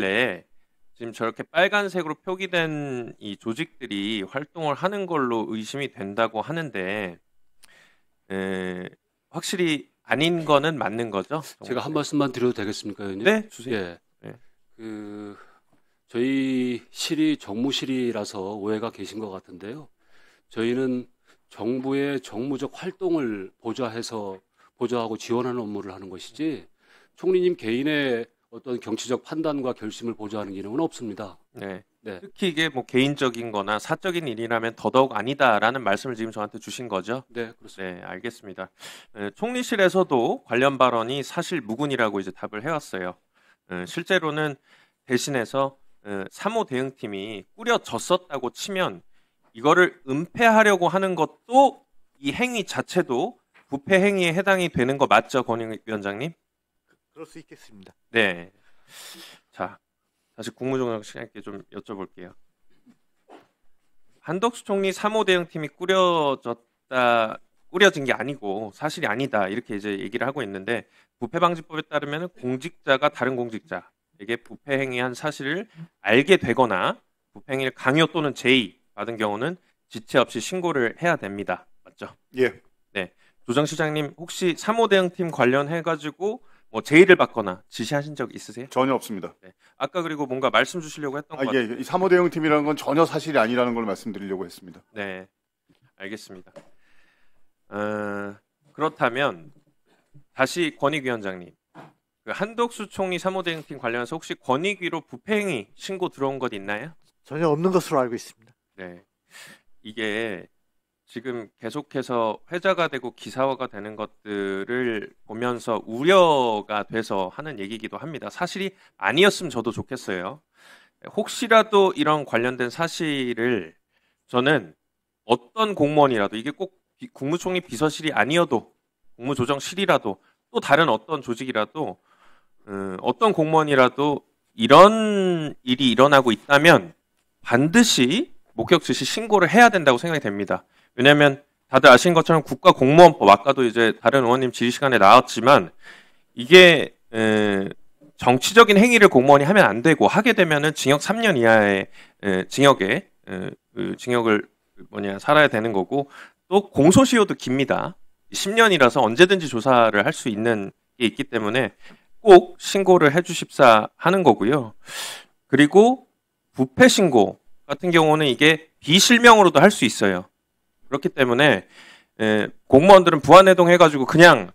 내에 지금 저렇게 빨간색으로 표기된 이 조직들이 활동을 하는 걸로 의심이 된다고 하는데 확실히 아닌 거는 맞는 거죠? 제가 한 말씀만 드려도 되겠습니까, 의원님? 네, 주세요. 예. 네. 저희 실이 정무실이라서 오해가 계신 것 같은데요. 저희는 정부의 정무적 활동을 보좌하고 지원하는 업무를 하는 것이지 총리님 개인의 어떤 정치적 판단과 결심을 보좌하는 기능은 없습니다. 네. 네. 특히 이게 뭐 개인적인 거나 사적인 일이라면 더더욱 아니다라는 말씀을 지금 저한테 주신 거죠? 네, 그렇습니다. 네, 알겠습니다. 총리실에서도 관련 발언이 사실 무근이라고 이제 답을 해왔어요. 실제로는 대신해서 3호 대응팀이 꾸려졌었다고 치면 이거를 은폐하려고 하는 것도 이 행위 자체도 부패 행위에 해당이 되는 거 맞죠, 권익 위원장님? 그럴 수 있겠습니다. 네. 자, 다시 국무총리께 좀 여쭤볼게요. 한덕수 총리 3호 대응팀이 꾸려진 게 아니고 사실이 아니다 이렇게 이제 얘기를 하고 있는데 부패방지법에 따르면 공직자가 다른 공직자에게 부패 행위한 사실을 알게 되거나 부패 행위를 강요 또는 제의 받은 경우는 지체 없이 신고를 해야 됩니다. 맞죠? 예. 네. 조정 시장님 혹시 3호 대응팀 관련해 가지고 뭐 제의를 받거나 지시하신 적 있으세요? 전혀 없습니다. 네. 아까 그리고 뭔가 말씀 주시려고 했던 것 같아요. 이 3호 대응팀이라는 건 전혀 사실이 아니라는 걸 말씀드리려고 했습니다. 네, 알겠습니다. 그렇다면 다시 권익위원장님, 그 한덕수 총리 3호 대응팀 관련해서 혹시 권익위로 부패행위 신고 들어온 것 있나요? 전혀 없는 것으로 알고 있습니다. 네, 이게 지금 계속해서 회자가 되고 기사화가 되는 것들을 보면서 우려가 돼서 하는 얘기이기도 합니다. 사실이 아니었으면 저도 좋겠어요. 혹시라도 이런 관련된 사실을 저는 어떤 공무원이라도 이게 꼭 국무총리 비서실이 아니어도 국무조정실이라도 또 다른 어떤 조직이라도 어떤 공무원이라도 이런 일이 일어나고 있다면 반드시 목격 지시 신고를 해야 된다고 생각이 됩니다. 왜냐하면 다들 아시는 것처럼 국가공무원법 아까도 이제 다른 의원님 질의 시간에 나왔지만 이게 정치적인 행위를 공무원이 하면 안 되고 하게 되면은 징역 3년 이하의 징역을 살아야 되는 거고 또 공소시효도 깁니다. 10년이라서 언제든지 조사를 할 수 있는 게 있기 때문에 꼭 신고를 해주십사 하는 거고요. 그리고 부패 신고 같은 경우는 이게 비실명으로도 할 수 있어요. 그렇기 때문에 공무원들은 부안해동 해가지고 그냥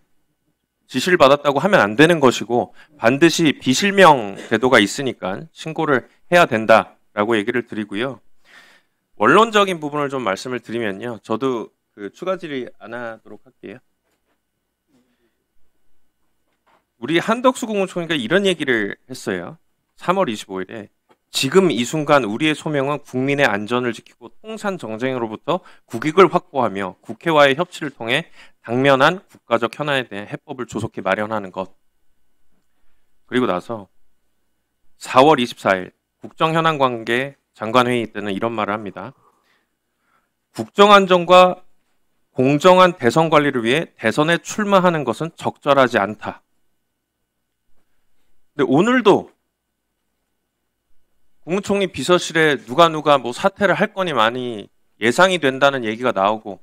지시를 받았다고 하면 안 되는 것이고 반드시 비실명 제도가 있으니까 신고를 해야 된다라고 얘기를 드리고요. 원론적인 부분을 좀 말씀을 드리면요. 저도 추가 질의 안 하도록 할게요. 우리 한덕수 국무총리가 이런 얘기를 했어요. 3월 25일에 지금 이 순간 우리의 소명은 국민의 안전을 지키고 통산 정쟁으로부터 국익을 확보하며 국회와의 협치를 통해 당면한 국가적 현안에 대한 해법을 조속히 마련하는 것. 그리고 나서 4월 24일 국정현안관계 장관회의 때는 이런 말을 합니다. 국정안전과 공정한 대선 관리를 위해 대선에 출마하는 것은 적절하지 않다. 근데 오늘도 국무총리 비서실에 누가 뭐 사퇴를 할 거니 많이 예상이 된다는 얘기가 나오고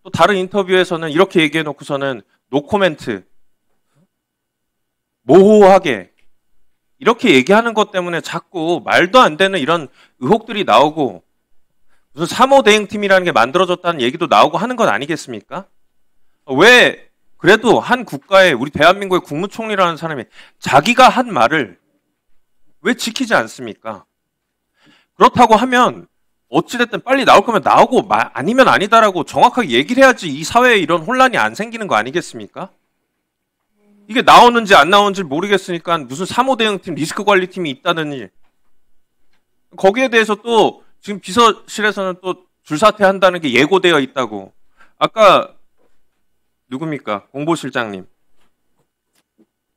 또 다른 인터뷰에서는 이렇게 얘기해 놓고서는 노코멘트 모호하게 이렇게 얘기하는 것 때문에 자꾸 말도 안 되는 이런 의혹들이 나오고 무슨 3호 대응팀이라는 게 만들어졌다는 얘기도 나오고 하는 건 아니겠습니까? 왜 그래도 한 국가의 우리 대한민국의 국무총리라는 사람이 자기가 한 말을 왜 지키지 않습니까? 그렇다고 하면 어찌됐든 빨리 나올 거면 나오고 아니면 아니다라고 정확하게 얘기를 해야지 이 사회에 이런 혼란이 안 생기는 거 아니겠습니까? 이게 나오는지 안 나오는지 모르겠으니까 무슨 3호 대응팀 리스크관리팀이 있다는 일 거기에 대해서 또 지금 비서실에서는 또 줄사퇴한다는 게 예고되어 있다고 아까 누굽니까? 공보실장님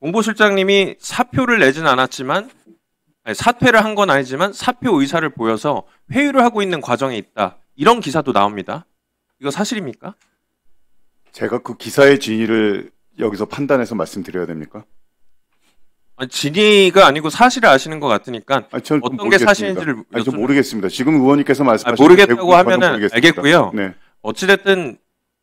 공보실장님이 사표를 내진 않았지만 사퇴를 한 건 아니지만 사표 의사를 보여서 회유를 하고 있는 과정에 있다. 이런 기사도 나옵니다. 이거 사실입니까? 제가 그 기사의 진위를 여기서 판단해서 말씀드려야 됩니까? 아니, 진위가 아니고 사실을 아시는 것 같으니까 아니, 저는 어떤 게 모르겠습니다. 사실인지를 아니, 저 여쭤- 모르겠습니다. 지금 의원님께서 말씀하신 모르겠다고 대부분 저는 하면은 모르겠습니다. 알겠고요. 네. 어찌됐든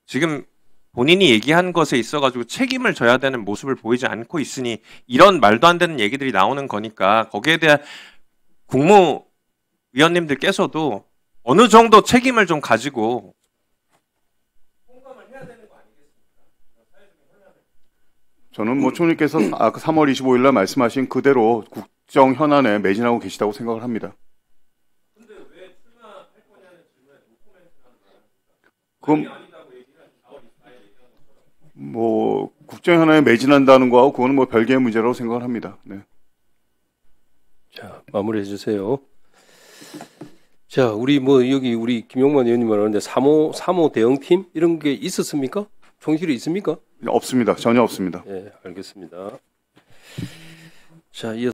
지금 본인이 얘기한 것에 있어가지고 책임을 져야 되는 모습을 보이지 않고 있으니 이런 말도 안 되는 얘기들이 나오는 거니까 거기에 대한 국무위원님들께서도 어느 정도 책임을 좀 가지고 저는 뭐 총리께서 아까 3월 25일 날 말씀하신 그대로 국정 현안에 매진하고 계시다고 생각을 합니다. 그럼 뭐 국정 현안에 매진한다는 거하고 그거는 뭐 별개의 문제라고 생각을 합니다. 네. 자, 마무리해 주세요. 자, 우리 뭐 여기 우리 김용만 의원님 말하는데 3호 대응팀 이런 게 있었습니까? 총실이 있습니까? 없습니다. 전혀 없습니다. 네, 알겠습니다. 자, 이어